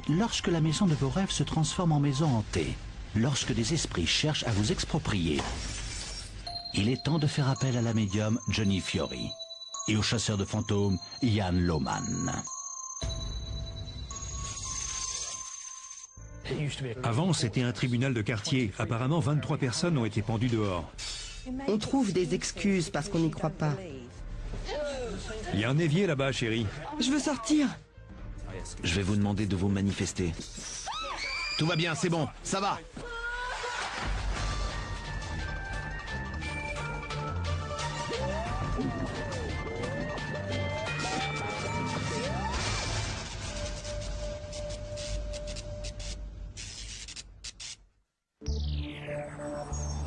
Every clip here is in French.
lorsque la maison de vos rêves se transforme en maison hantée, lorsque des esprits cherchent à vous exproprier, il est temps de faire appel à la médium Johnny Fiori et au chasseur de fantômes Ian Lohman. Avant, c'était un tribunal de quartier. Apparemment, 23 personnes ont été pendues dehors. On trouve des excuses parce qu'on n'y croit pas. Il y a un évier là-bas, chérie. Je veux sortir. Je vais vous demander de vous manifester. Tout va bien, c'est bon, ça va.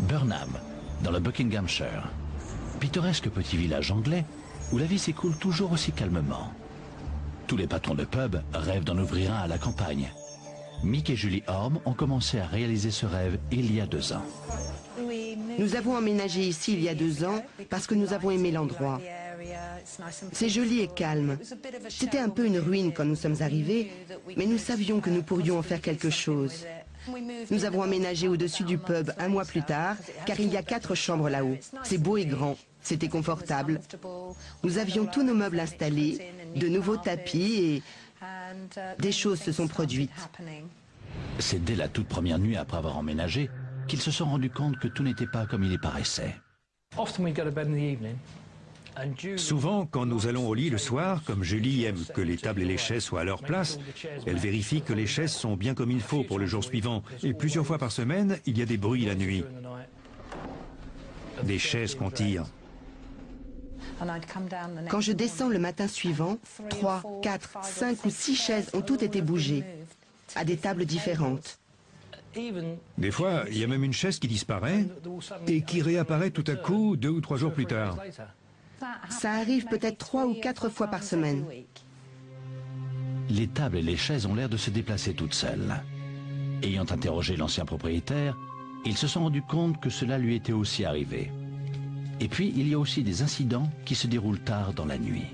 Burnham, dans le Buckinghamshire. Pittoresque petit village anglais où la vie s'écoule toujours aussi calmement. Tous les patrons de pub rêvent d'en ouvrir un à la campagne. Mick et Julie Orme ont commencé à réaliser ce rêve il y a 2 ans. Nous avons emménagé ici il y a 2 ans parce que nous avons aimé l'endroit. C'est joli et calme. C'était un peu une ruine quand nous sommes arrivés, mais nous savions que nous pourrions en faire quelque chose. Nous avons emménagé au-dessus du pub 1 mois plus tard, car il y a 4 chambres là-haut. C'est beau et grand, c'était confortable. Nous avions tous nos meubles installés, de nouveaux tapis et des choses se sont produites. C'est dès la toute première nuit après avoir emménagé qu'ils se sont rendus compte que tout n'était pas comme il y paraissait. Souvent, quand nous allons au lit le soir, comme Julie aime que les tables et les chaises soient à leur place, elle vérifie que les chaises sont bien comme il faut pour le jour suivant. Et plusieurs fois par semaine, il y a des bruits la nuit. Des chaises qu'on tire. Quand je descends le matin suivant, 3, 4, 5 ou 6 chaises ont toutes été bougées, à des tables différentes. Des fois, il y a même une chaise qui disparaît et qui réapparaît tout à coup 2 ou 3 jours plus tard. Ça arrive peut-être 3 ou 4 fois par semaine. Les tables et les chaises ont l'air de se déplacer toutes seules. Ayant interrogé l'ancien propriétaire, ils se sont rendus compte que cela lui était aussi arrivé. Et puis, il y a aussi des incidents qui se déroulent tard dans la nuit.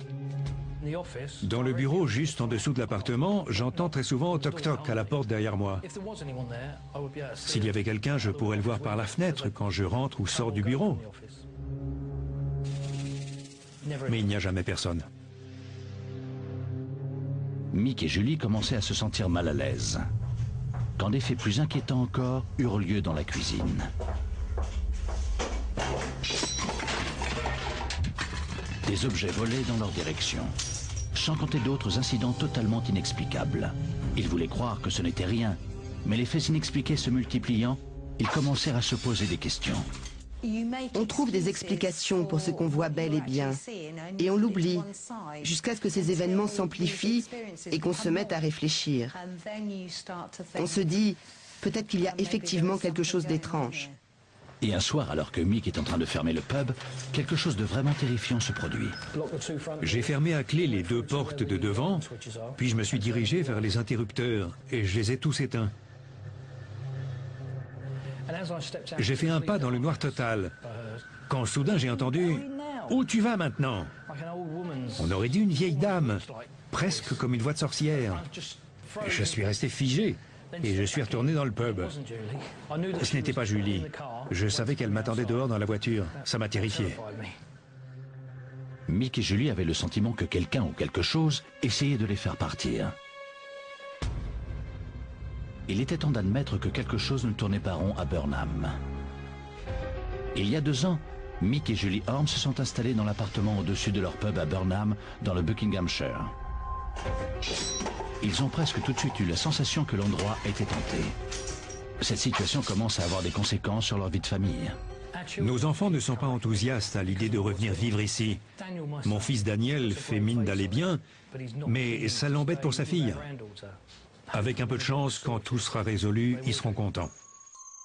Dans le bureau, juste en dessous de l'appartement, j'entends très souvent toc-toc à la porte derrière moi. S'il y avait quelqu'un, je pourrais le voir par la fenêtre quand je rentre ou sors du bureau. Mais il n'y a jamais personne. Mick et Julie commençaient à se sentir mal à l'aise, quand des faits plus inquiétants encore eurent lieu dans la cuisine. Des objets volaient dans leur direction, sans compter d'autres incidents totalement inexplicables. Ils voulaient croire que ce n'était rien, mais les faits inexpliqués se multipliant, ils commencèrent à se poser des questions. On trouve des explications pour ce qu'on voit bel et bien, et on l'oublie, jusqu'à ce que ces événements s'amplifient et qu'on se mette à réfléchir. On se dit, peut-être qu'il y a effectivement quelque chose d'étrange. Et un soir, alors que Mick est en train de fermer le pub, quelque chose de vraiment terrifiant se produit. J'ai fermé à clé les 2 portes de devant, puis je me suis dirigé vers les interrupteurs, et je les ai tous éteints. J'ai fait un pas dans le noir total, quand soudain j'ai entendu « Où tu vas maintenant ?» On aurait dit une vieille dame, presque comme une voix de sorcière. Je suis resté figé, et je suis retourné dans le pub. Ce n'était pas Julie. Je savais qu'elle m'attendait dehors dans la voiture. Ça m'a terrifié. Mick et Julie avaient le sentiment que quelqu'un ou quelque chose essayait de les faire partir. Il était temps d'admettre que quelque chose ne tournait pas rond à Burnham. Il y a 2 ans, Mick et Julie Orme se sont installés dans l'appartement au-dessus de leur pub à Burnham, dans le Buckinghamshire. Ils ont presque tout de suite eu la sensation que l'endroit était hanté. Cette situation commence à avoir des conséquences sur leur vie de famille. Nos enfants ne sont pas enthousiastes à l'idée de revenir vivre ici. Mon fils Daniel fait mine d'aller bien, mais ça l'embête pour sa fille. Avec un peu de chance, quand tout sera résolu, ils seront contents.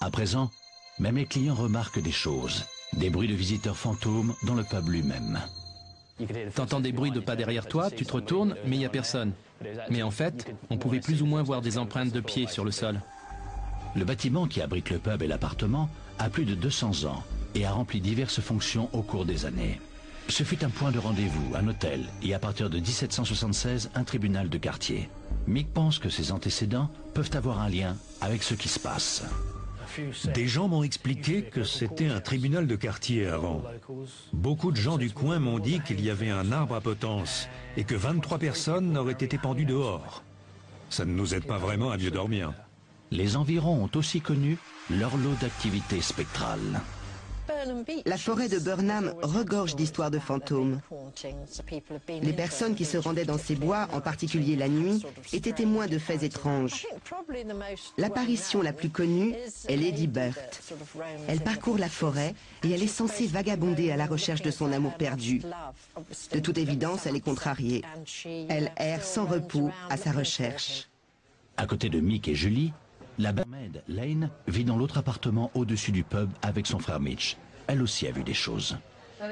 À présent, même les clients remarquent des choses. Des bruits de visiteurs fantômes dans le pub lui-même. T'entends des bruits de pas derrière toi, tu te retournes, mais il n'y a personne. Mais en fait, on pouvait plus ou moins voir des empreintes de pieds sur le sol. Le bâtiment qui abrite le pub et l'appartement a plus de 200 ans et a rempli diverses fonctions au cours des années. Ce fut un point de rendez-vous, un hôtel, et à partir de 1776, un tribunal de quartier. Mick pense que ses antécédents peuvent avoir un lien avec ce qui se passe. Des gens m'ont expliqué que c'était un tribunal de quartier avant. Beaucoup de gens du coin m'ont dit qu'il y avait un arbre à potence et que 23 personnes auraient été pendues dehors. Ça ne nous aide pas vraiment à mieux dormir. Les environs ont aussi connu leur lot d'activités spectrales. La forêt de Burnham regorge d'histoires de fantômes. Les personnes qui se rendaient dans ces bois, en particulier la nuit, étaient témoins de faits étranges. L'apparition la plus connue est Lady Bird. Elle parcourt la forêt et elle est censée vagabonder à la recherche de son amour perdu. De toute évidence, elle est contrariée. Elle erre sans repos à sa recherche. À côté de Mick et Julie, la barmaid Lane vit dans l'autre appartement au-dessus du pub avec son frère Mitch. Elle aussi a vu des choses.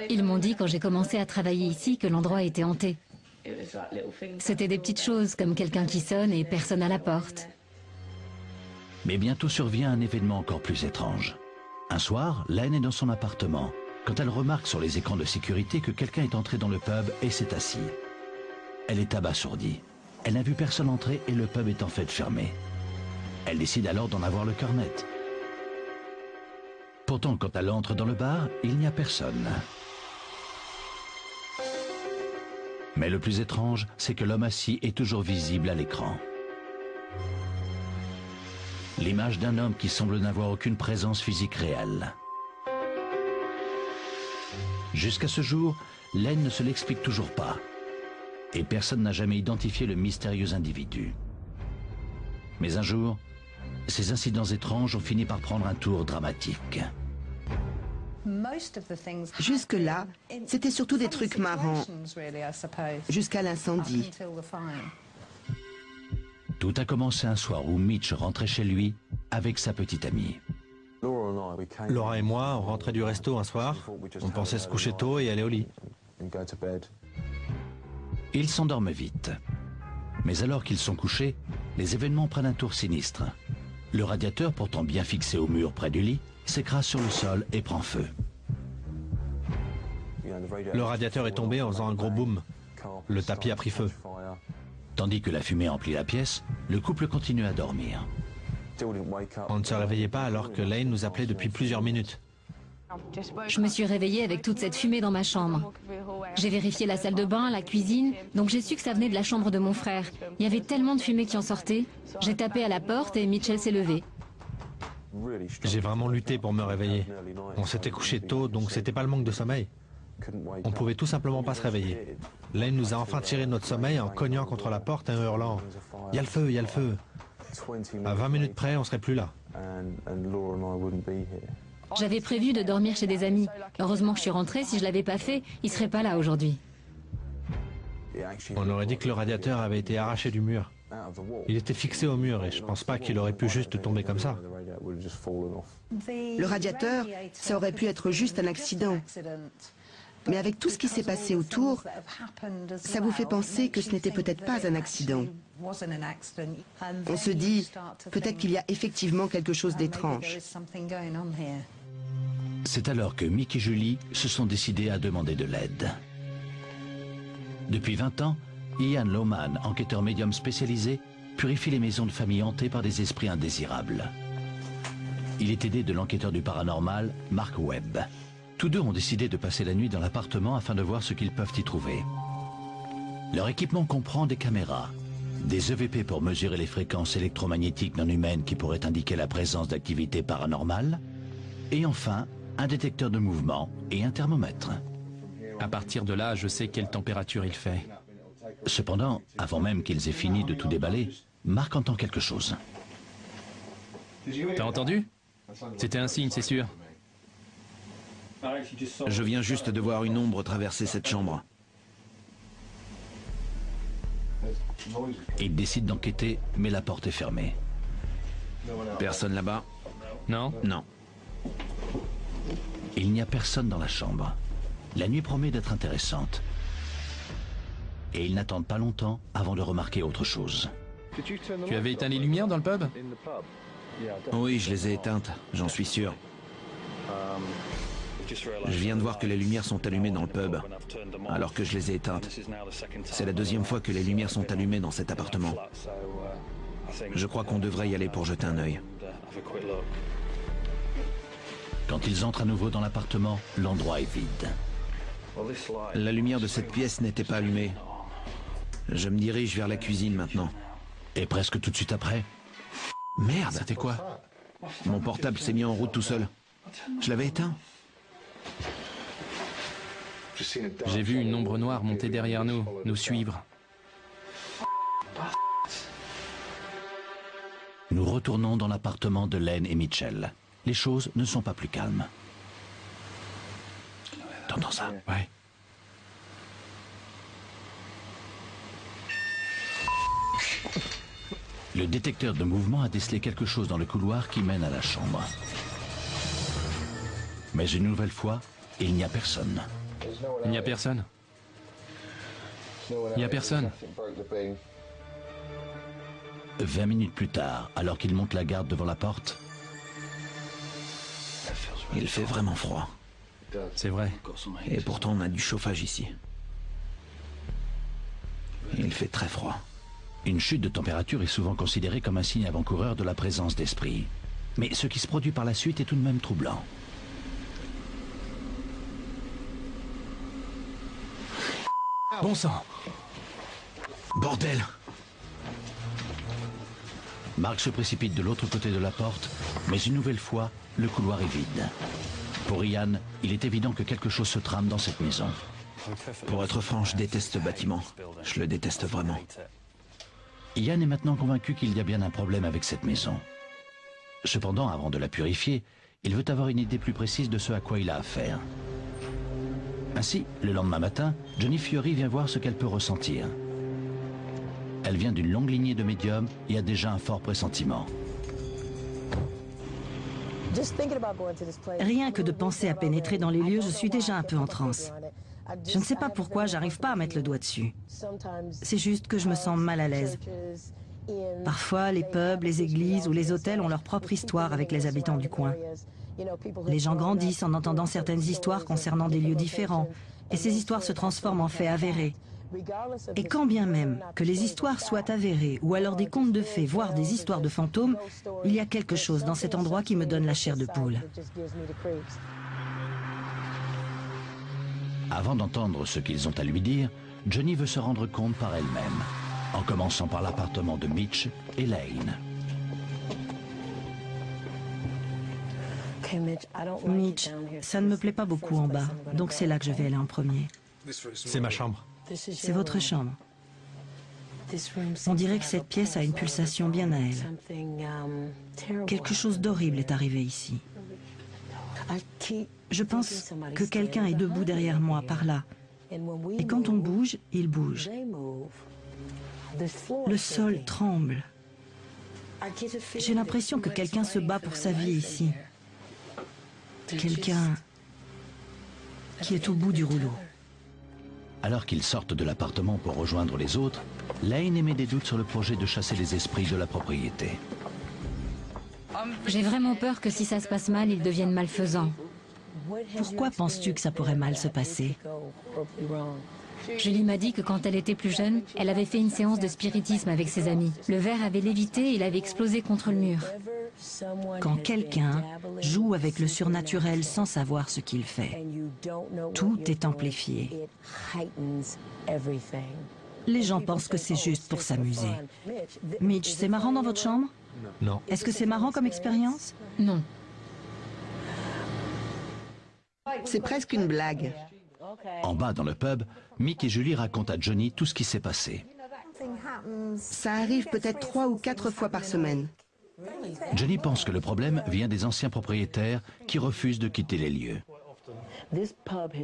Ils m'ont dit quand j'ai commencé à travailler ici que l'endroit était hanté. C'était des petites choses comme quelqu'un qui sonne et personne à la porte. Mais bientôt survient un événement encore plus étrange. Un soir, Lane est dans son appartement quand elle remarque sur les écrans de sécurité que quelqu'un est entré dans le pub et s'est assis. Elle est abasourdie. Elle n'a vu personne entrer et le pub est en fait fermé. Elle décide alors d'en avoir le cœur net. Pourtant, quand elle entre dans le bar, il n'y a personne. Mais le plus étrange, c'est que l'homme assis est toujours visible à l'écran. L'image d'un homme qui semble n'avoir aucune présence physique réelle. Jusqu'à ce jour, Lane ne se l'explique toujours pas. Et personne n'a jamais identifié le mystérieux individu. Mais un jour, ces incidents étranges ont fini par prendre un tour dramatique. Jusque-là, c'était surtout des trucs marrants, jusqu'à l'incendie. Tout a commencé un soir où Mitch rentrait chez lui avec sa petite amie. Laura et moi, on rentrait du resto un soir. On pensait se coucher tôt et aller au lit. Ils s'endorment vite. Mais alors qu'ils sont couchés, les événements prennent un tour sinistre. Le radiateur, pourtant bien fixé au mur près du lit, s'écrase sur le sol et prend feu. Le radiateur est tombé en faisant un gros boom. Le tapis a pris feu. Tandis que la fumée emplit la pièce, le couple continue à dormir. On ne se réveillait pas alors que Lane nous appelait depuis plusieurs minutes. Je me suis réveillée avec toute cette fumée dans ma chambre. J'ai vérifié la salle de bain, la cuisine, donc j'ai su que ça venait de la chambre de mon frère. Il y avait tellement de fumée qui en sortait. J'ai tapé à la porte et Mitchell s'est levé. J'ai vraiment lutté pour me réveiller. On s'était couché tôt, donc c'était pas le manque de sommeil. On pouvait tout simplement pas se réveiller. Lane nous a enfin tiré de notre sommeil en cognant contre la porte et en hurlant « Il y a le feu, il y a le feu !» À 20 minutes près, on serait plus là. J'avais prévu de dormir chez des amis. Heureusement que je suis rentrée, si je l'avais pas fait, ils seraient pas là aujourd'hui. On aurait dit que le radiateur avait été arraché du mur. Il était fixé au mur et je pense pas qu'il aurait pu juste tomber comme ça. Le radiateur, ça aurait pu être juste un accident. Mais avec tout ce qui s'est passé autour, ça vous fait penser que ce n'était peut-être pas un accident. On se dit, peut-être qu'il y a effectivement quelque chose d'étrange. C'est alors que Mick et Julie se sont décidés à demander de l'aide. Depuis 20 ans, Ian Lohman, enquêteur médium spécialisé, purifie les maisons de famille hantées par des esprits indésirables. Il est aidé de l'enquêteur du paranormal, Mark Webb. Tous deux ont décidé de passer la nuit dans l'appartement afin de voir ce qu'ils peuvent y trouver. Leur équipement comprend des caméras, des EVP pour mesurer les fréquences électromagnétiques non humaines qui pourraient indiquer la présence d'activités paranormales, et enfin, un détecteur de mouvement et un thermomètre. À partir de là, je sais quelle température il fait. Cependant, avant même qu'ils aient fini de tout déballer, Mark entend quelque chose. T'as entendu? C'était un signe, c'est sûr. Je viens juste de voir une ombre traverser cette chambre. Il décide d'enquêter, mais la porte est fermée. Personne là-bas? Non? Non. Il n'y a personne dans la chambre. La nuit promet d'être intéressante. Et ils n'attendent pas longtemps avant de remarquer autre chose. Tu avais éteint les lumières dans le pub? Oui, je les ai éteintes, j'en suis sûr. Je viens de voir que les lumières sont allumées dans le pub, alors que je les ai éteintes. C'est la deuxième fois que les lumières sont allumées dans cet appartement. Je crois qu'on devrait y aller pour jeter un œil. Quand ils entrent à nouveau dans l'appartement, l'endroit est vide. La lumière de cette pièce n'était pas allumée. Je me dirige vers la cuisine maintenant. Et presque tout de suite après... Merde, c'était quoi? Mon portable s'est mis en route tout seul. Je l'avais éteint. J'ai vu une ombre noire monter derrière nous, nous suivre. Nous retournons dans l'appartement de Lane et Mitchell. Les choses ne sont pas plus calmes. T'entends ça? Ouais. Le détecteur de mouvement a décelé quelque chose dans le couloir qui mène à la chambre. Mais une nouvelle fois, il n'y a personne. Il n'y a personne. Il n'y a personne. 20 minutes plus tard, alors qu'il monte la garde devant la porte... Il fait vraiment froid. C'est vrai. Et pourtant on a du chauffage ici. Il fait très froid. Une chute de température est souvent considérée comme un signe avant-coureur de la présence d'esprit. Mais ce qui se produit par la suite est tout de même troublant. Bon sang! Bordel! Mark se précipite de l'autre côté de la porte, mais une nouvelle fois, le couloir est vide. Pour Ian, il est évident que quelque chose se trame dans cette maison. Pour être franc, je déteste ce bâtiment. Je le déteste vraiment. Ian est maintenant convaincu qu'il y a bien un problème avec cette maison. Cependant, avant de la purifier, il veut avoir une idée plus précise de ce à quoi il a affaire. Ainsi, le lendemain matin, Johnny Fiori vient voir ce qu'elle peut ressentir. Elle vient d'une longue lignée de médiums et a déjà un fort pressentiment. Rien que de penser à pénétrer dans les lieux, je suis déjà un peu en transe. Je ne sais pas pourquoi j'arrive pas à mettre le doigt dessus. C'est juste que je me sens mal à l'aise. Parfois, les pubs, les églises ou les hôtels ont leur propre histoire avec les habitants du coin. Les gens grandissent en entendant certaines histoires concernant des lieux différents, et ces histoires se transforment en faits avérés. Et quand bien même que les histoires soient avérées, ou alors des contes de fées, voire des histoires de fantômes, il y a quelque chose dans cet endroit qui me donne la chair de poule. Avant d'entendre ce qu'ils ont à lui dire, Johnny veut se rendre compte par elle-même, en commençant par l'appartement de Mitch et Lane. Mitch, ça ne me plaît pas beaucoup en bas, donc c'est là que je vais aller en premier. C'est ma chambre. C'est votre chambre. On dirait que cette pièce a une pulsation bien à elle. Quelque chose d'horrible est arrivé ici. Je pense que quelqu'un est debout derrière moi, par là. Et quand on bouge, il bouge. Le sol tremble. J'ai l'impression que quelqu'un se bat pour sa vie ici. Quelqu'un qui est au bout du rouleau. Alors qu'ils sortent de l'appartement pour rejoindre les autres, Lane émet des doutes sur le projet de chasser les esprits de la propriété. J'ai vraiment peur que si ça se passe mal, ils deviennent malfaisants. Pourquoi penses-tu que ça pourrait mal se passer? Julie m'a dit que quand elle était plus jeune, elle avait fait une séance de spiritisme avec ses amis. Le verre avait lévité et il avait explosé contre le mur. Quand quelqu'un joue avec le surnaturel sans savoir ce qu'il fait, tout est amplifié. Les gens pensent que c'est juste pour s'amuser. Mitch, c'est marrant dans votre chambre? Non. Est-ce que c'est marrant comme expérience? Non. C'est presque une blague. En bas dans le pub, Mick et Julie racontent à Johnny tout ce qui s'est passé. Ça arrive peut-être 3 ou 4 fois par semaine. Johnny pense que le problème vient des anciens propriétaires qui refusent de quitter les lieux.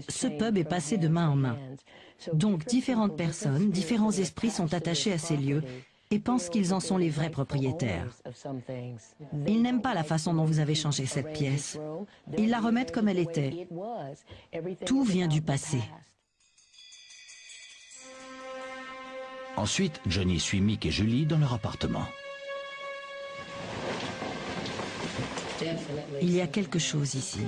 Ce pub est passé de main en main. Donc différentes personnes, différents esprits sont attachés à ces lieux et pensent qu'ils en sont les vrais propriétaires. Ils n'aiment pas la façon dont vous avez changé cette pièce. Ils la remettent comme elle était. Tout vient du passé. Ensuite, Johnny suit Mick et Julie dans leur appartement. Il y a quelque chose ici.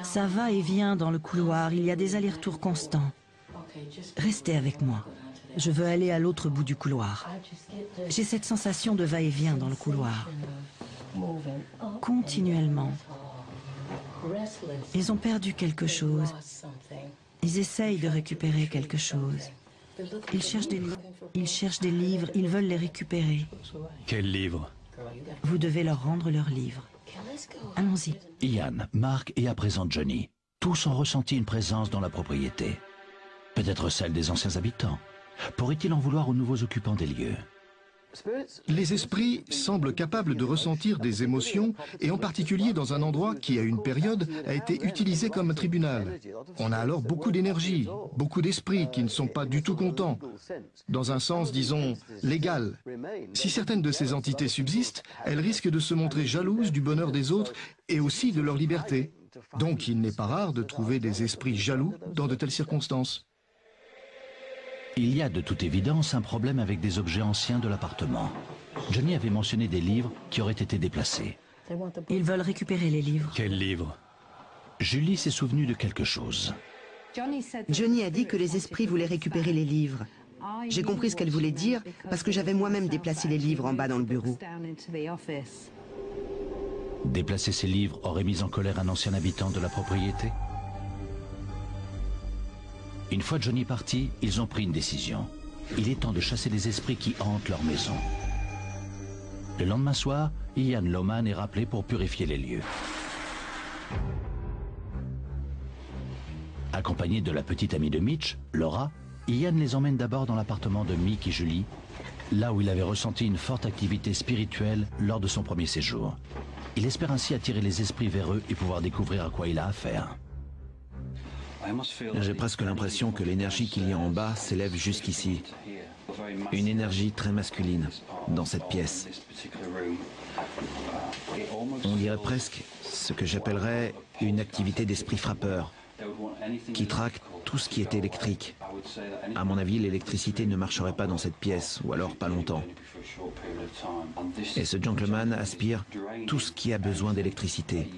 Ça va et vient dans le couloir, il y a des allers-retours constants. Restez avec moi. Je veux aller à l'autre bout du couloir. J'ai cette sensation de va-et-vient dans le couloir. Continuellement. Ils ont perdu quelque chose. Ils essayent de récupérer quelque chose. Ils cherchent des livres, ils veulent les récupérer. Quel livre? Vous devez leur rendre leurs livres. Allons-y. Ian, Mark et à présent Johnny, tous ont ressenti une présence dans la propriété. Peut-être celle des anciens habitants. Pourrait-il en vouloir aux nouveaux occupants des lieux? Les esprits semblent capables de ressentir des émotions, et en particulier dans un endroit qui, à une période, a été utilisé comme un tribunal. On a alors beaucoup d'énergie, beaucoup d'esprits qui ne sont pas du tout contents, dans un sens, disons, légal. Si certaines de ces entités subsistent, elles risquent de se montrer jalouses du bonheur des autres et aussi de leur liberté. Donc il n'est pas rare de trouver des esprits jaloux dans de telles circonstances. Il y a de toute évidence un problème avec des objets anciens de l'appartement. Johnny avait mentionné des livres qui auraient été déplacés. Ils veulent récupérer les livres. Quel livre? Julie s'est souvenue de quelque chose. Johnny a dit que les esprits voulaient récupérer les livres. J'ai compris ce qu'elle voulait dire parce que j'avais moi-même déplacé les livres en bas dans le bureau. Déplacer ces livres aurait mis en colère un ancien habitant de la propriété? Une fois Johnny parti, ils ont pris une décision. Il est temps de chasser les esprits qui hantent leur maison. Le lendemain soir, Ian Lohman est rappelé pour purifier les lieux. Accompagné de la petite amie de Mitch, Laura, Ian les emmène d'abord dans l'appartement de Mick et Julie, là où il avait ressenti une forte activité spirituelle lors de son premier séjour. Il espère ainsi attirer les esprits vers eux et pouvoir découvrir à quoi il a affaire. J'ai presque l'impression que l'énergie qu'il y a en bas s'élève jusqu'ici. Une énergie très masculine dans cette pièce. On dirait presque ce que j'appellerais une activité d'esprit frappeur, qui traque tout ce qui est électrique. À mon avis, l'électricité ne marcherait pas dans cette pièce, ou alors pas longtemps. Et ce gentleman aspire tout ce qui a besoin d'électricité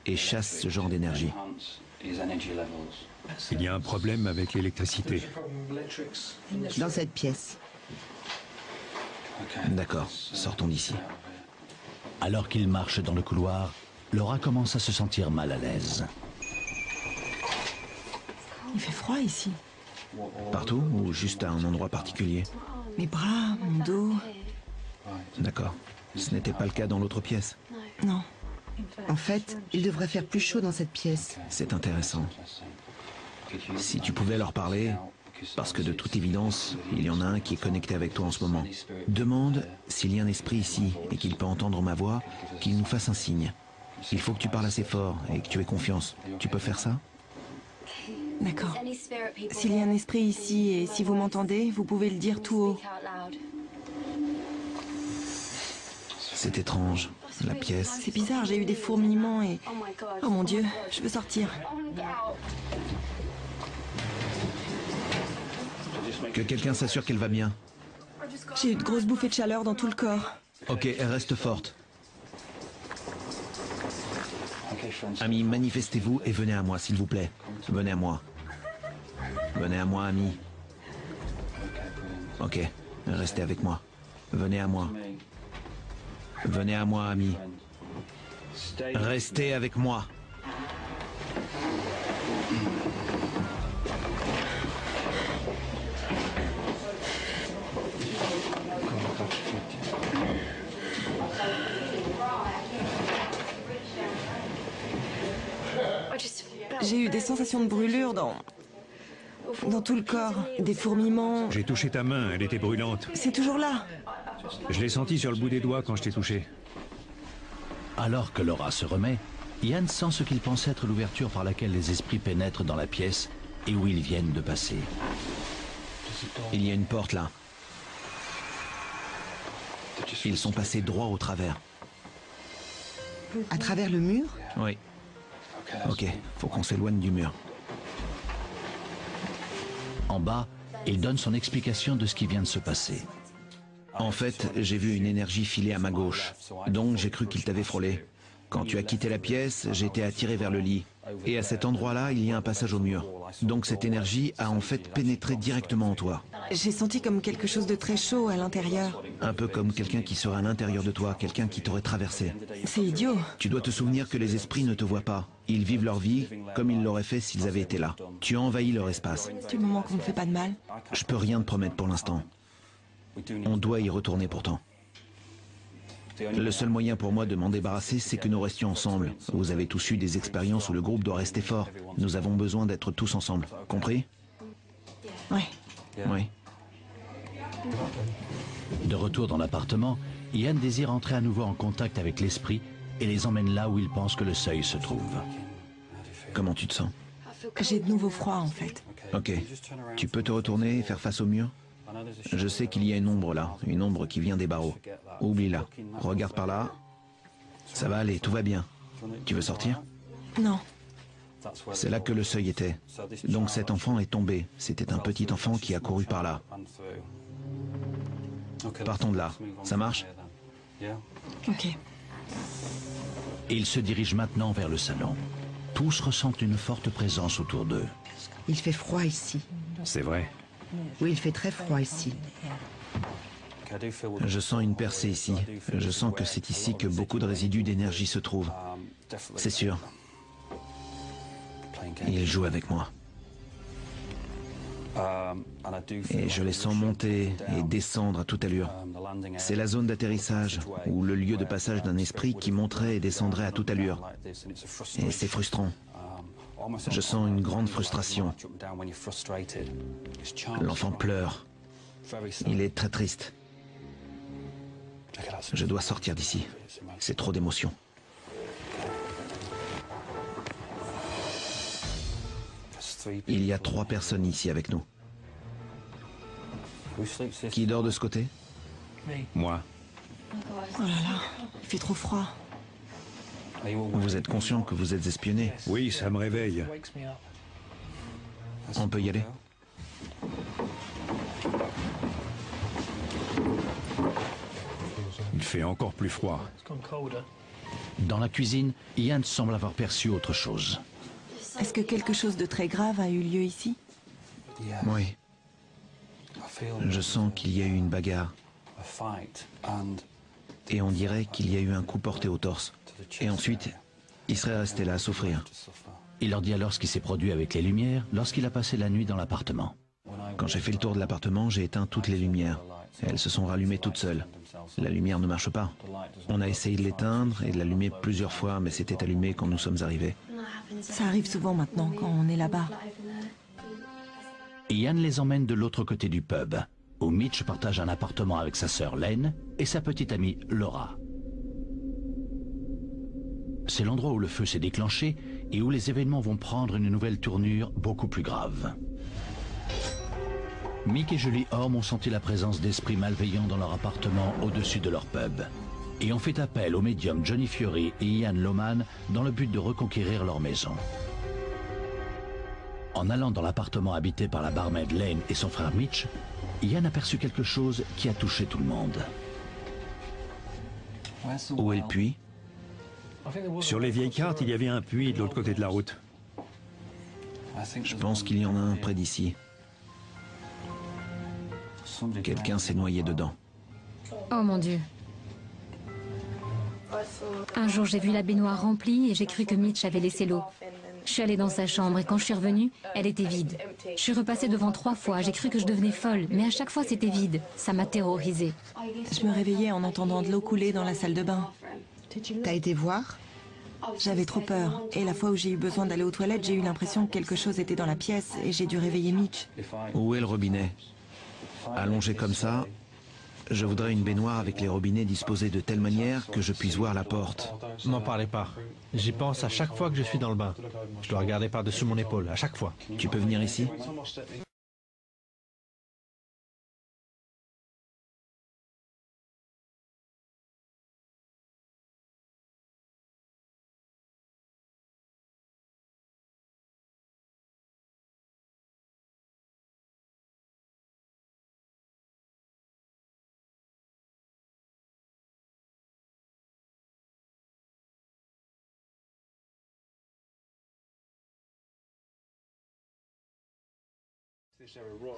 et chasse ce genre d'énergie. Il y a un problème avec l'électricité. Dans cette pièce. D'accord, sortons d'ici. Alors qu'il marche dans le couloir, Laura commence à se sentir mal à l'aise. Il fait froid ici. Partout ou juste à un endroit particulier? Mes bras, mon dos. D'accord. Ce n'était pas le cas dans l'autre pièce? Non. En fait, il devrait faire plus chaud dans cette pièce. C'est intéressant. Si tu pouvais leur parler, parce que de toute évidence, il y en a un qui est connecté avec toi en ce moment. Demande s'il y a un esprit ici et qu'il peut entendre ma voix, qu'il nous fasse un signe. Il faut que tu parles assez fort et que tu aies confiance. Tu peux faire ça? D'accord. S'il y a un esprit ici et si vous m'entendez, vous pouvez le dire tout haut. C'est étrange, la pièce. C'est bizarre, j'ai eu des fourmillements et... Oh mon Dieu, je veux sortir. Que quelqu'un s'assure qu'elle va bien. J'ai eu de grosses bouffées de chaleur dans tout le corps. Ok, reste forte. Amis, manifestez-vous et venez à moi, s'il vous plaît. Venez à moi. Venez à moi, amis. Ok, restez avec moi. Venez à moi. Venez à moi, amis. Restez avec moi. J'ai eu des sensations de brûlure dans tout le corps, des fourmillements. J'ai touché ta main, elle était brûlante. C'est toujours là. Je l'ai senti sur le bout des doigts quand je t'ai touché. Alors que Laura se remet, Ian sent ce qu'il pense être l'ouverture par laquelle les esprits pénètrent dans la pièce et où ils viennent de passer. Il y a une porte là. Ils sont passés droit au travers. À travers le mur? Oui. Ok, faut qu'on s'éloigne du mur. En bas, il donne son explication de ce qui vient de se passer. En fait, j'ai vu une énergie filer à ma gauche, donc j'ai cru qu'il t'avait frôlé. Quand tu as quitté la pièce, j'ai été attiré vers le lit, Et à cet endroit-là, il y a un passage au mur. Donc cette énergie a en fait pénétré directement en toi. J'ai senti comme quelque chose de très chaud à l'intérieur. Un peu comme quelqu'un qui serait à l'intérieur de toi, quelqu'un qui t'aurait traversé. C'est idiot. Tu dois te souvenir que les esprits ne te voient pas. Ils vivent leur vie comme ils l'auraient fait s'ils avaient été là. Tu as envahi leur espace. Du moment qu'on ne fait pas de mal. Je peux rien te promettre pour l'instant. On doit y retourner pourtant. Le seul moyen pour moi de m'en débarrasser, c'est que nous restions ensemble. Vous avez tous eu des expériences où le groupe doit rester fort. Nous avons besoin d'être tous ensemble. Compris? Oui. Oui. De retour dans l'appartement, Ian désire entrer à nouveau en contact avec l'esprit et les emmène là où il pense que le seuil se trouve. Comment tu te sens? J'ai de nouveau froid en fait. Ok. Tu peux te retourner et faire face au mur? Je sais qu'il y a une ombre là, une ombre qui vient des barreaux. Oublie-la. Regarde par là. Ça va aller, tout va bien. Tu veux sortir? Non. C'est là que le seuil était. Donc cet enfant est tombé. C'était un petit enfant qui a couru par là. Partons de là. Ça marche? Ok. Ils se dirigent maintenant vers le salon. Tous ressentent une forte présence autour d'eux. Il fait froid ici. C'est vrai. Oui, il fait très froid ici. Je sens une percée ici. Je sens que c'est ici que beaucoup de résidus d'énergie se trouvent. C'est sûr. Il joue avec moi. Et je les sens monter et descendre à toute allure. C'est la zone d'atterrissage, ou le lieu de passage d'un esprit qui monterait et descendrait à toute allure. Et c'est frustrant. Je sens une grande frustration. L'enfant pleure. Il est très triste. Je dois sortir d'ici. C'est trop d'émotions. Il y a 3 personnes ici avec nous. Qui dort de ce côté? Moi. Oh là là, il fait trop froid. Vous êtes conscient que vous êtes espionné? Oui, ça me réveille. On peut y aller? Il fait encore plus froid. Dans la cuisine, Ian semble avoir perçu autre chose. Est-ce que quelque chose de très grave a eu lieu ici? Oui. Je sens qu'il y a eu une bagarre. Et on dirait qu'il y a eu un coup porté au torse. Et ensuite, il serait resté là à souffrir. Il leur dit alors ce qui s'est produit avec les lumières lorsqu'il a passé la nuit dans l'appartement. Quand j'ai fait le tour de l'appartement, j'ai éteint toutes les lumières. Elles se sont rallumées toutes seules. La lumière ne marche pas. On a essayé de l'éteindre et de l'allumer plusieurs fois, mais c'était allumé quand nous sommes arrivés. Ça arrive souvent maintenant quand on est là-bas. Ian les emmène de l'autre côté du pub, où Mitch partage un appartement avec sa sœur Len et sa petite amie Laura. C'est l'endroit où le feu s'est déclenché et où les événements vont prendre une nouvelle tournure beaucoup plus grave. Mick et Julie Orme ont senti la présence d'esprits malveillants dans leur appartement au-dessus de leur pub et ont fait appel aux médiums Johnny Fury et Ian Lohman dans le but de reconquérir leur maison. En allant dans l'appartement habité par la barmaid Lane et son frère Mitch, Ian aperçut quelque chose qui a touché tout le monde. Où est le puits? Sur les vieilles cartes, il y avait un puits de l'autre côté de la route. Je pense qu'il y en a un près d'ici. Quelqu'un s'est noyé dedans. Oh mon Dieu. Un jour, j'ai vu la baignoire remplie et j'ai cru que Mitch avait laissé l'eau. Je suis allée dans sa chambre et quand je suis revenue, elle était vide. Je suis repassée devant 3 fois, j'ai cru que je devenais folle, mais à chaque fois c'était vide. Ça m'a terrorisée. Je me réveillais en entendant de l'eau couler dans la salle de bain. T'as été voir? J'avais trop peur. Et la fois où j'ai eu besoin d'aller aux toilettes, j'ai eu l'impression que quelque chose était dans la pièce et j'ai dû réveiller Mitch. Où est le robinet? Allongé comme ça, je voudrais une baignoire avec les robinets disposés de telle manière que je puisse voir la porte. M'en parlez pas. J'y pense à chaque fois que je suis dans le bain. Je dois regarder par-dessus mon épaule, à chaque fois. Tu peux venir ici?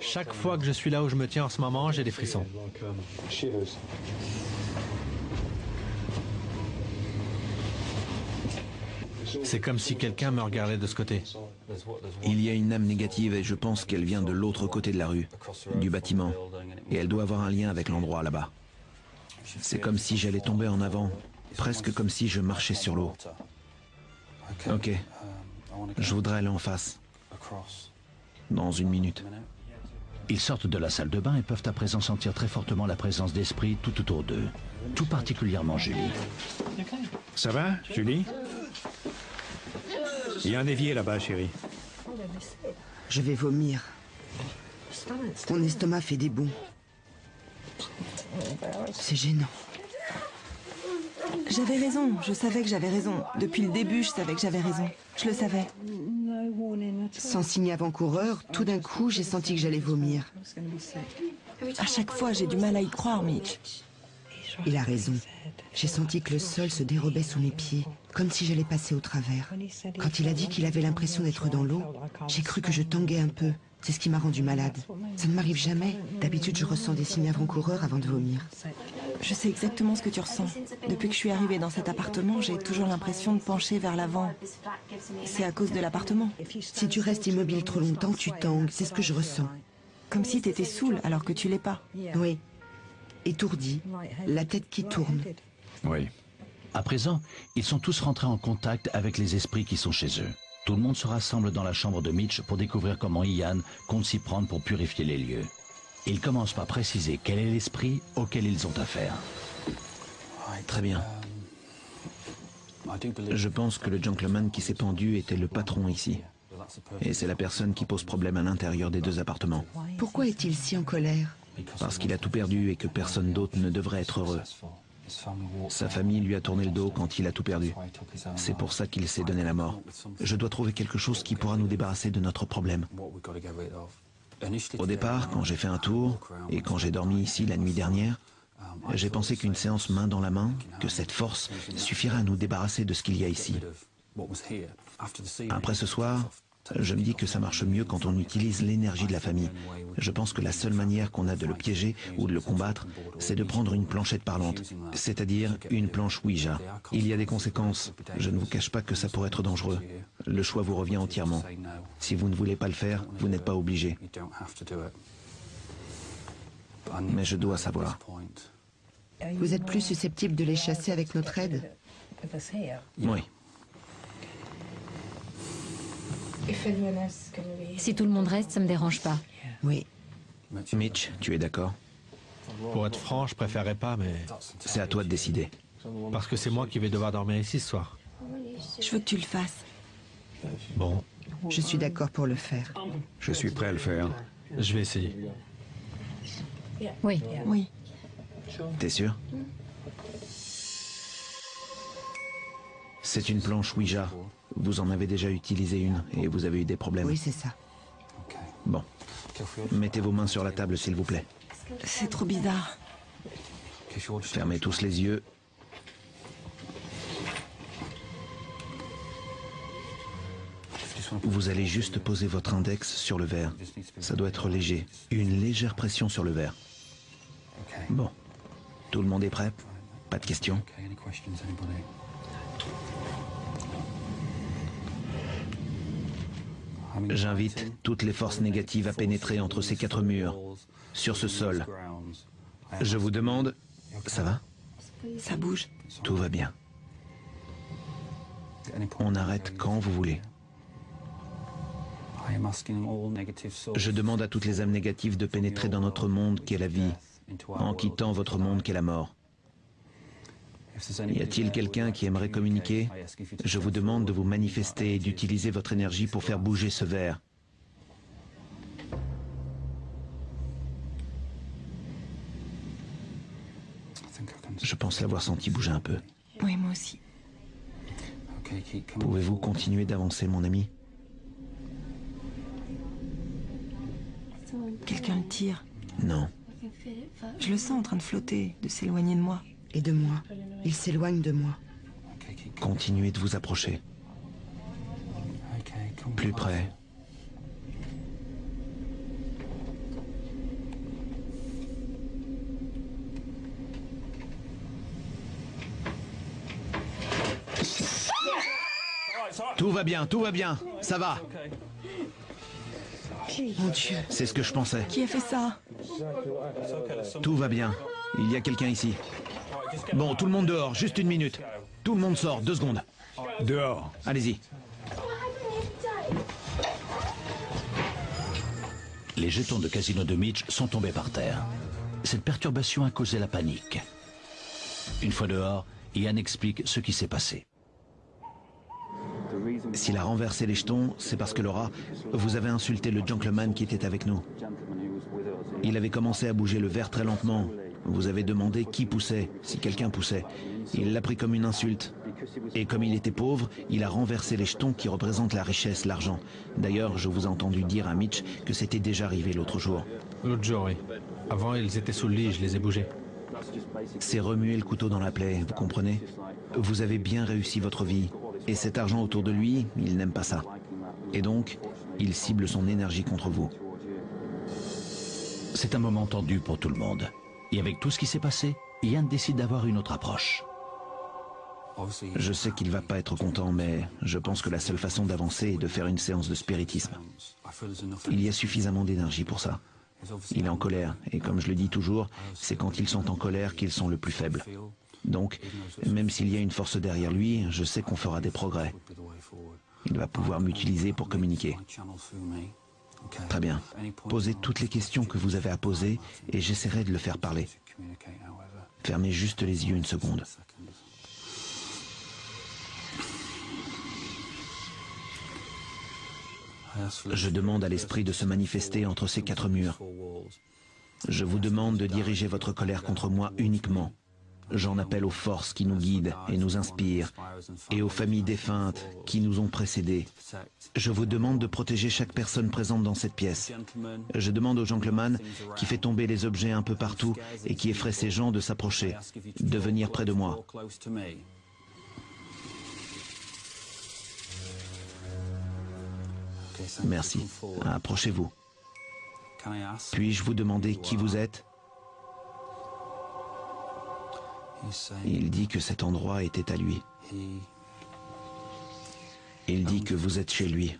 Chaque fois que je suis là où je me tiens en ce moment, j'ai des frissons. C'est comme si quelqu'un me regardait de ce côté. Il y a une âme négative et je pense qu'elle vient de l'autre côté de la rue, du bâtiment. Et elle doit avoir un lien avec l'endroit là-bas. C'est comme si j'allais tomber en avant, presque comme si je marchais sur l'eau. Ok, je voudrais aller en face. Dans une minute. Ils sortent de la salle de bain et peuvent à présent sentir très fortement la présence d'esprit tout autour d'eux. Tout particulièrement Julie. Ça va, Julie? Il y a un évier là-bas, chérie. Je vais vomir. Mon estomac fait des bonds. C'est gênant. J'avais raison, je savais que j'avais raison. Depuis le début, je savais que j'avais raison. Je le savais. Sans signe avant-coureur, tout d'un coup, j'ai senti que j'allais vomir. À chaque fois, j'ai du mal à y croire, Mitch. Il a raison. J'ai senti que le sol se dérobait sous mes pieds, comme si j'allais passer au travers. Quand il a dit qu'il avait l'impression d'être dans l'eau, j'ai cru que je tanguais un peu. C'est ce qui m'a rendu malade. Ça ne m'arrive jamais. D'habitude, je ressens des signes avant-coureurs avant de vomir. Je sais exactement ce que tu ressens. Depuis que je suis arrivée dans cet appartement, j'ai toujours l'impression de pencher vers l'avant. C'est à cause de l'appartement. Si tu restes immobile trop longtemps, tu tangues. C'est ce que je ressens. Comme si t'étais saoule alors que tu l'es pas. Oui. Étourdi, la tête qui tourne. Oui. À présent, ils sont tous rentrés en contact avec les esprits qui sont chez eux. Tout le monde se rassemble dans la chambre de Mitch pour découvrir comment Ian compte s'y prendre pour purifier les lieux. Ils commencent par préciser quel est l'esprit auquel ils ont affaire. Très bien. Je pense que le gentleman qui s'est pendu était le patron ici. Et c'est la personne qui pose problème à l'intérieur des deux appartements. Pourquoi est-il si en colère? Parce qu'il a tout perdu et que personne d'autre ne devrait être heureux. Sa famille lui a tourné le dos quand il a tout perdu. C'est pour ça qu'il s'est donné la mort. Je dois trouver quelque chose qui pourra nous débarrasser de notre problème. Au départ, quand j'ai fait un tour, et quand j'ai dormi ici la nuit dernière, j'ai pensé qu'une séance main dans la main, que cette force, suffirait à nous débarrasser de ce qu'il y a ici. Après ce soir, je me dis que ça marche mieux quand on utilise l'énergie de la famille. Je pense que la seule manière qu'on a de le piéger ou de le combattre, c'est de prendre une planchette parlante, c'est-à-dire une planche Ouija. Il y a des conséquences. Je ne vous cache pas que ça pourrait être dangereux. Le choix vous revient entièrement. Si vous ne voulez pas le faire, vous n'êtes pas obligé. Mais je dois savoir. Vous êtes plus susceptible de les chasser avec notre aide? Oui. Si tout le monde reste, ça me dérange pas. Oui. Mitch, tu es d'accord? Pour être franc, je préférerais pas, mais... C'est à toi de décider. Parce que c'est moi qui vais devoir dormir ici ce soir. Je veux que tu le fasses. Bon. Je suis d'accord pour le faire. Je suis prêt à le faire. Je vais essayer. Oui. Oui. T'es sûr? C'est une planche Ouija. Vous en avez déjà utilisé une et vous avez eu des problèmes. Oui, c'est ça. Bon. Mettez vos mains sur la table, s'il vous plaît. C'est trop bizarre. Fermez tous les yeux. Vous allez juste poser votre index sur le verre. Ça doit être léger. Une légère pression sur le verre. Bon. Tout le monde est prêt? Pas de questions? J'invite toutes les forces négatives à pénétrer entre ces quatre murs, sur ce sol. Je vous demande... Ça va? Ça bouge. Tout va bien. On arrête quand vous voulez. Je demande à toutes les âmes négatives de pénétrer dans notre monde qu'est la vie, en quittant votre monde qu'est la mort. Y a-t-il quelqu'un qui aimerait communiquer? Je vous demande de vous manifester et d'utiliser votre énergie pour faire bouger ce verre. Je pense l'avoir senti bouger un peu. Oui, moi aussi. Pouvez-vous continuer d'avancer, mon ami? Quelqu'un le tire. Non. Je le sens en train de flotter, de s'éloigner de moi. Et de moi. Il s'éloigne de moi. Continuez de vous approcher. Plus près. Tout va bien, ça va. Mon Dieu. C'est ce que je pensais. Qui a fait ça? Tout va bien. Il y a quelqu'un ici. Bon, tout le monde dehors, juste une minute. Tout le monde sort, 2 secondes. Dehors. Allez-y. Les jetons de casino de Mitch sont tombés par terre. Cette perturbation a causé la panique. Une fois dehors, Ian explique ce qui s'est passé. S'il a renversé les jetons, c'est parce que Laura, vous avez insulté le gentleman qui était avec nous. Il avait commencé à bouger le verre très lentement. Vous avez demandé qui poussait, si quelqu'un poussait. Il l'a pris comme une insulte. Et comme il était pauvre, il a renversé les jetons qui représentent la richesse, l'argent. D'ailleurs, je vous ai entendu dire à Mitch que c'était déjà arrivé l'autre jour. L'autre jour, oui. Avant, ils étaient sous le lit, je les ai bougés. C'est remuer le couteau dans la plaie, vous comprenez? Vous avez bien réussi votre vie. Et cet argent autour de lui, il n'aime pas ça. Et donc, il cible son énergie contre vous. C'est un moment tendu pour tout le monde. Et avec tout ce qui s'est passé, Ian décide d'avoir une autre approche. Je sais qu'il va pas être content, mais je pense que la seule façon d'avancer est de faire une séance de spiritisme. Il y a suffisamment d'énergie pour ça. Il est en colère, et comme je le dis toujours, c'est quand ils sont en colère qu'ils sont le plus faibles. Donc, même s'il y a une force derrière lui, je sais qu'on fera des progrès. Il va pouvoir m'utiliser pour communiquer. Très bien. Posez toutes les questions que vous avez à poser, et j'essaierai de le faire parler. Fermez juste les yeux une seconde. Je demande à l'esprit de se manifester entre ces 4 murs. Je vous demande de diriger votre colère contre moi uniquement. J'en appelle aux forces qui nous guident et nous inspirent, et aux familles défuntes qui nous ont précédés. Je vous demande de protéger chaque personne présente dans cette pièce. Je demande au gentleman qui fait tomber les objets un peu partout et qui effraie ces gens de s'approcher, de venir près de moi. Merci. Approchez-vous. Puis-je vous demander qui vous êtes? Il dit que cet endroit était à lui. Il dit que vous êtes chez lui.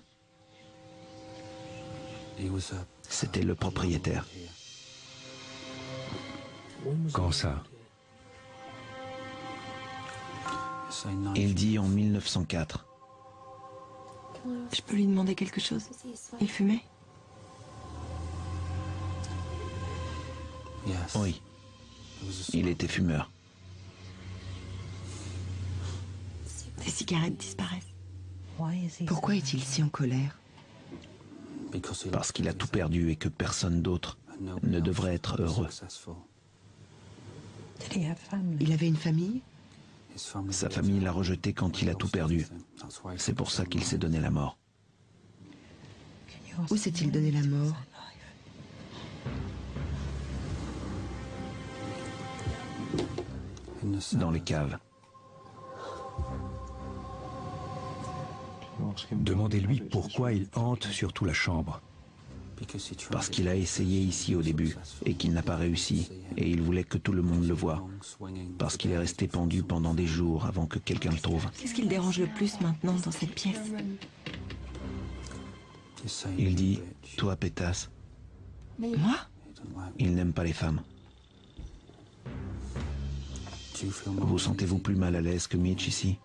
C'était le propriétaire. Quand ça? Il dit en 1904. Je peux lui demander quelque chose? Il fumait? Oui. Il était fumeur. Les cigarettes disparaissent. Pourquoi est-il si en colère? Parce qu'il a tout perdu et que personne d'autre ne devrait être heureux. Il avait une famille? Sa famille l'a rejeté quand il a tout perdu. C'est pour ça qu'il s'est donné la mort. Où s'est-il donné la mort? Dans les caves. Demandez-lui pourquoi il hante surtout la chambre. Parce qu'il a essayé ici au début et qu'il n'a pas réussi. Et il voulait que tout le monde le voie. Parce qu'il est resté pendu pendant des jours avant que quelqu'un le trouve. Qu'est-ce qui le dérange le plus maintenant dans cette pièce? Il dit, toi pétasse. Moi? Il n'aime pas les femmes. Vous sentez-vous plus mal à l'aise que Mitch ici?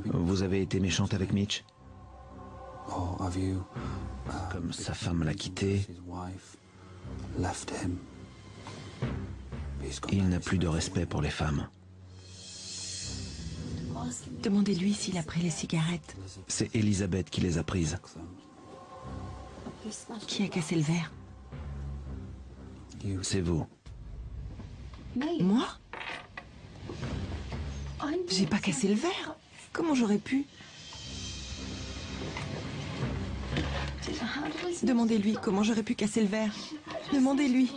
Vous avez été méchante avec Mitch? Comme sa femme l'a quitté, il n'a plus de respect pour les femmes. Demandez-lui s'il a pris les cigarettes. C'est Elisabeth qui les a prises. Qui a cassé le verre? C'est vous. Moi? J'ai pas cassé le verre. Comment j'aurais pu? Demandez-lui comment j'aurais pu casser le verre. Demandez-lui.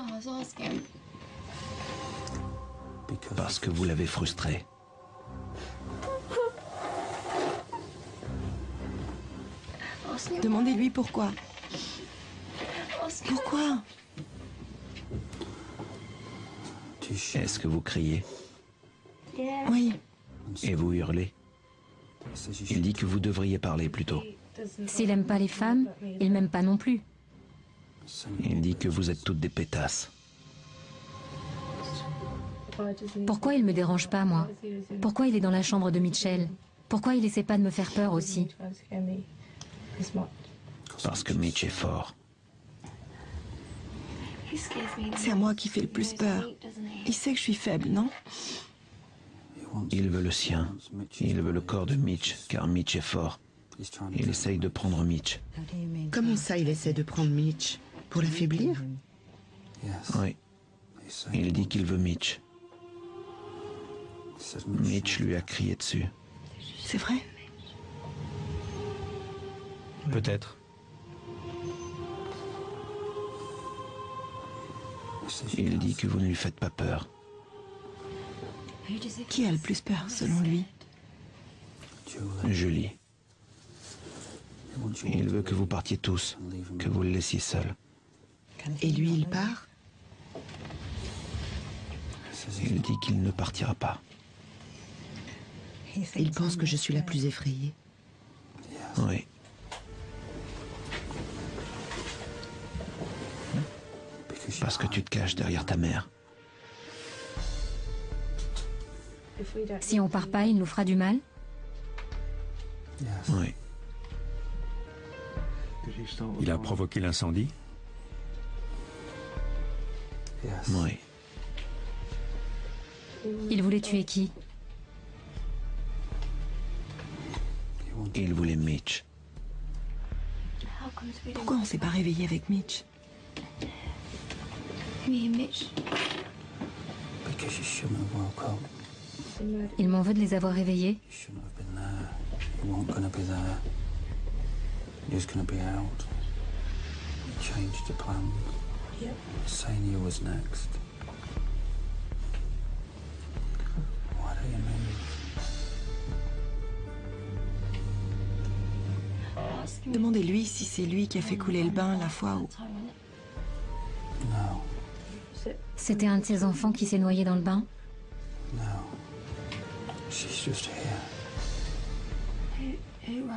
Parce que vous l'avez frustré. Demandez-lui pourquoi. Pourquoi? Est-ce que vous criez? Oui. Et vous hurlez? Il dit que vous devriez parler plutôt. S'il n'aime pas les femmes, il m'aime pas non plus. Il dit que vous êtes toutes des pétasses. Pourquoi il me dérange pas, moi? Pourquoi il est dans la chambre de Mitchell? Pourquoi il essaie pas de me faire peur aussi? Parce que Mitch est fort. C'est à moi qui fait le plus peur. Il sait que je suis faible, non? Il veut le sien. Il veut le corps de Mitch, car Mitch est fort. Il essaye de prendre Mitch. Comment ça, il essaie de prendre Mitch? Pour l'affaiblir? Oui. Il dit qu'il veut Mitch. Mitch lui a crié dessus. C'est vrai? Peut-être. Il dit que vous ne lui faites pas peur. Qui a le plus peur, selon lui? Julie. Il veut que vous partiez tous, que vous le laissiez seul. Et lui, il part? Il dit qu'il ne partira pas. Il pense que je suis la plus effrayée. Oui. Parce que tu te caches derrière ta mère. Si on part pas, il nous fera du mal? Oui. Il a provoqué l'incendie? Oui. Il voulait tuer qui? Il voulait Mitch. Pourquoi on s'est pas réveillé avec Mitch? Il m'en veut de les avoir réveillés. Demandez-lui si c'est lui qui a fait couler le bain la fois où... C'était un de ses enfants qui s'est noyé dans le bain?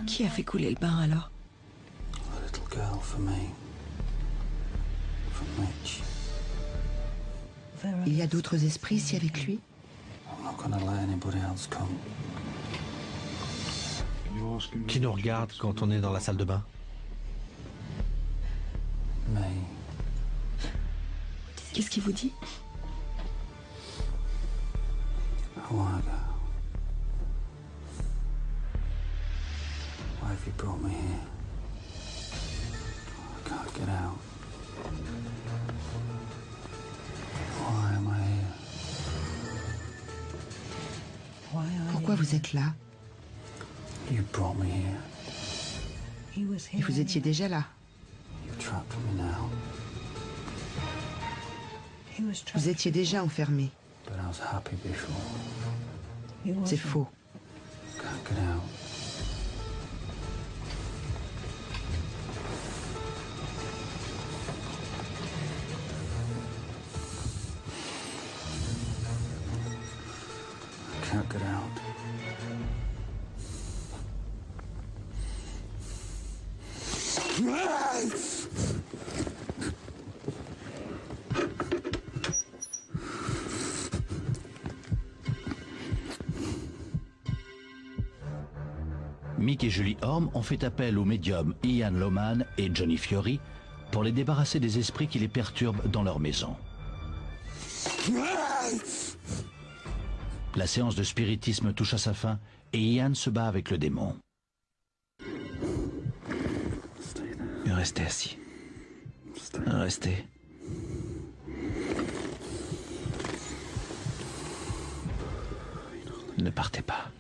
Qui a fait couler le bain alors? Il y a d'autres esprits ici avec lui? Qui nous regarde quand on est dans la salle de bain? Qu'est-ce qu'il vous dit? Why have you brought me here? I can't get out. Why am I here? Pourquoi vous êtes là? You brought me here. Et vous étiez déjà là. You trapped me now. Vous étiez déjà enfermé. But I was happy before. C'est faux. Can't get out. Can't get out. Mick et Julie Orme ont fait appel aux médiums Ian Lohman et Johnny Fiori pour les débarrasser des esprits qui les perturbent dans leur maison. La séance de spiritisme touche à sa fin et Ian se bat avec le démon. Restez assis. Restez. Ne partez pas.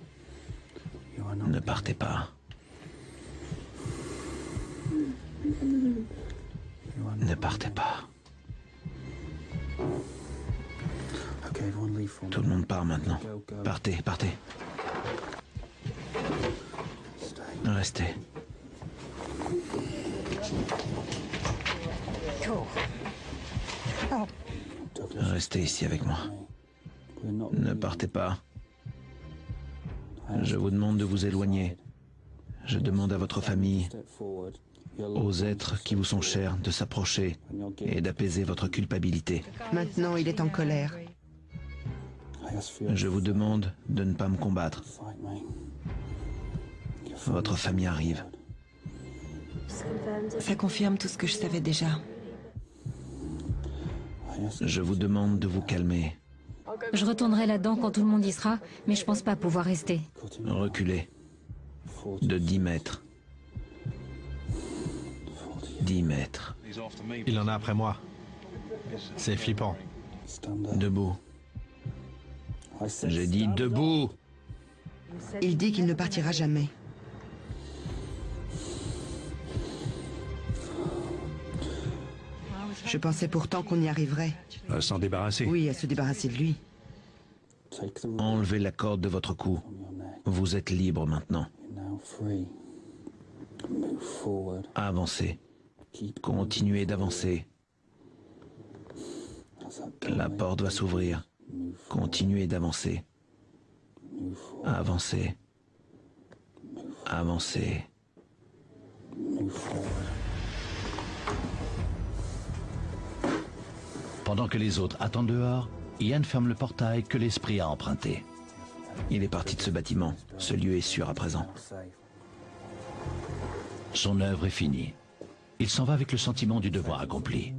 Ne partez pas. Ne partez pas. Tout le monde part maintenant. Partez, partez. Restez. Restez ici avec moi. Ne partez pas. Je vous demande de vous éloigner. Je demande à votre famille, aux êtres qui vous sont chers, de s'approcher et d'apaiser votre culpabilité. Maintenant, il est en colère. Je vous demande de ne pas me combattre. Votre famille arrive. Ça confirme tout ce que je savais déjà. Je vous demande de vous calmer. Je retournerai là-dedans quand tout le monde y sera, mais je pense pas pouvoir rester. Reculez. De 10 mètres. 10 mètres. Il en a après moi. C'est flippant. Debout. J'ai dit debout. Il dit qu'il ne partira jamais. Je pensais pourtant qu'on y arriverait. À s'en débarrasser. Oui, à se débarrasser de lui. Enlevez la corde de votre cou. Vous êtes libre maintenant. Avancez. Continuez d'avancer. La porte va s'ouvrir. Continuez d'avancer. Avancez. Avancez. Pendant que les autres attendent dehors, Ian ferme le portail que l'esprit a emprunté. Il est parti de ce bâtiment. Ce lieu est sûr à présent. Son œuvre est finie. Il s'en va avec le sentiment du devoir accompli.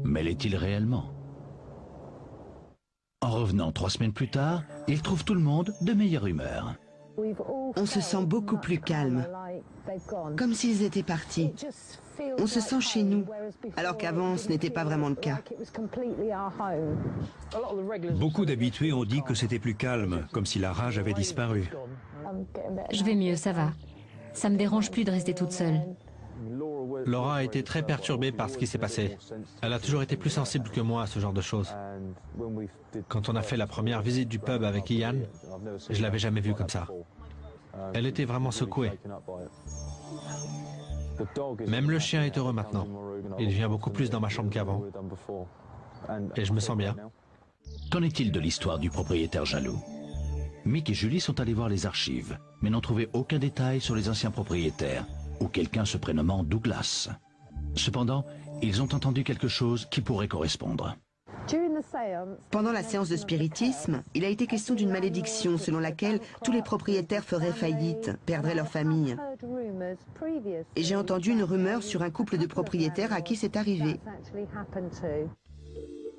Mais l'est-il réellement? En revenant 3 semaines plus tard, il trouve tout le monde de meilleure humeur. On se sent beaucoup plus calme, comme s'ils étaient partis. On se sent chez nous, alors qu'avant ce n'était pas vraiment le cas. Beaucoup d'habitués ont dit que c'était plus calme, comme si la rage avait disparu. Je vais mieux, ça va. Ça me dérange plus de rester toute seule. Laura a été très perturbée par ce qui s'est passé. Elle a toujours été plus sensible que moi à ce genre de choses. Quand on a fait la première visite du pub avec Ian, je l'avais jamais vue comme ça. Elle était vraiment secouée. Même le chien est heureux maintenant. Il vient beaucoup plus dans ma chambre qu'avant. Et je me sens bien. Qu'en est-il de l'histoire du propriétaire jaloux? Mick et Julie sont allés voir les archives, mais n'ont trouvé aucun détail sur les anciens propriétaires, ou quelqu'un se prénommant Douglas. Cependant, ils ont entendu quelque chose qui pourrait correspondre. Pendant la séance de spiritisme, il a été question d'une malédiction selon laquelle tous les propriétaires feraient faillite, perdraient leur famille. Et j'ai entendu une rumeur sur un couple de propriétaires à qui c'est arrivé.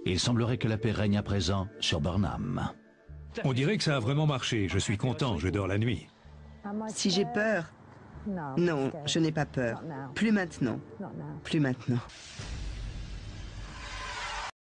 Il semblerait que la paix règne à présent sur Burnham. On dirait que ça a vraiment marché. Je suis content, je dors la nuit. Si j'ai peur? Non, je n'ai pas peur. Plus maintenant. Plus maintenant.